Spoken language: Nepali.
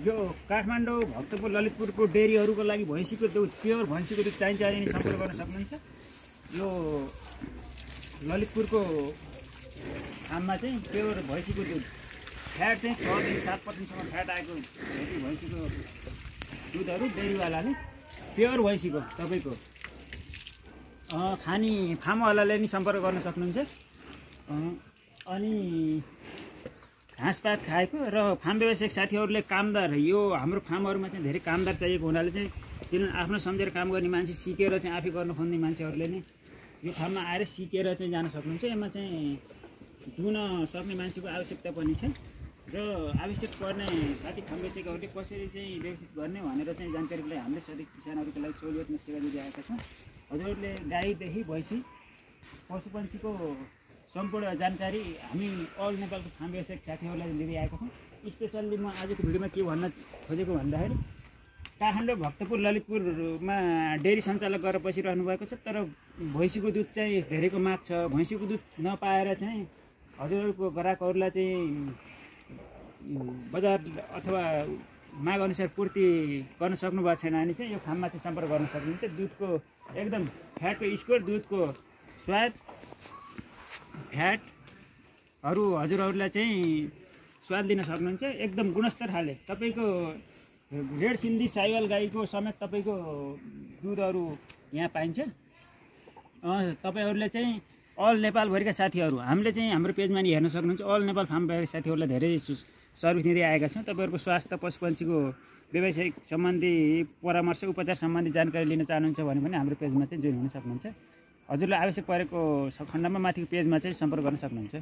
यो काठमाडौँ भक्तपुर ललितपुरको डेरीहरूको लागि भैँसीको दुध प्योर भैँसीको दुध चाहिन्छ भने नि सम्पर्क गर्न सक्नुहुन्छ। यो ललितपुरको फार्ममा चाहिँ प्योर भैँसीको दुध फ्याट चाहिँ 6 देखि 7% फ्याट आएको भैँसीको दुधहरू डेरीवालाले प्योर भैँसीको तपाईँको खानी फार्मवालाले नि सम्पर्क गर्न सक्नुहुन्छ। अनि घाँसपात खाएको र फार्म व्यवसायिक साथीहरूले कामदार यो हाम्रो फार्महरूमा चाहिँ धेरै कामदार चाहिएको हुनाले चाहिँ जुन आफ्नो सम्झेर काम गर्ने मान्छे सिकेर चाहिँ आफै गर्न खोज्ने मान्छेहरूले नै यो फार्ममा आएर सिकेर चाहिँ जान सक्नुहुन्छ। यसमा चाहिँ दुन सक्ने मान्छेको आवश्यकता पनि छ र आवश्यक पर्ने साथी फार्म व्यवसायिकहरूले कसरी चाहिँ व्यवस्थित गर्ने भनेर चाहिँ जानकारीको लागि हामीले सधैँ किसानहरूको लागि सहुलियतमा सेवा दिँदै आएका छौँ। हजुरहरूले गाईदेखि भैँसी पशुपन्छीको सम्पूर्ण जानकारी हामी अल नेपालको फार्म व्यवसायिक साथीहरूलाई दिँदै आएको छौँ। स्पेसल्ली म आजको भिडियोमा के भन्न खोजेको भन्दाखेरि काठमाडौँ भक्तपुर ललितपुरमा डेरी सञ्चालक गरेर बसिरहनु भएको छ, तर भैँसीको दुध चाहिँ धेरैको माग छ। भैँसीको दुध नपाएर चाहिँ हजुरहरूको ग्राहकहरूलाई चाहिँ बजार अथवा माग अनुसार पूर्ति गर्न सक्नु भएको छैन भने चाहिँ यो फार्ममा चाहिँ सम्पर्क गर्न सक्नुहुन्छ। दुधको एकदम फ्याटको स्कोर, दुधको स्वाद, फ्याटहरू हजुरहरूलाई चाहिँ स्वाद दिन सक्नुहुन्छ। एकदम गुणस्तर खाले तपाईँको रेड सिन्धी साइवाल गाईको समेत तपाईँको दुधहरू यहाँ पाइन्छ। तपाईँहरूले चाहिँ अल नेपालभरिका साथीहरू हामीले चाहिँ हाम्रो पेजमा नि हेर्न सक्नुहुन्छ। अल नेपाल फार्म साथीहरूलाई धेरै सर्भिस दिँदै आएका छौँ। तपाईँहरूको स्वास्थ्य पशुपन्छीको व्यावसायिक सम्बन्धी परामर्श उपचार सम्बन्धी जानकारी लिन चाहनुहुन्छ भने पनि हाम्रो पेजमा चाहिँ जोइन हुन सक्नुहुन्छ। हजुरलाई आवश्यक परेको खण्डमा माथिको पेजमा चाहिँ सम्पर्क गर्न सक्नुहुन्छ।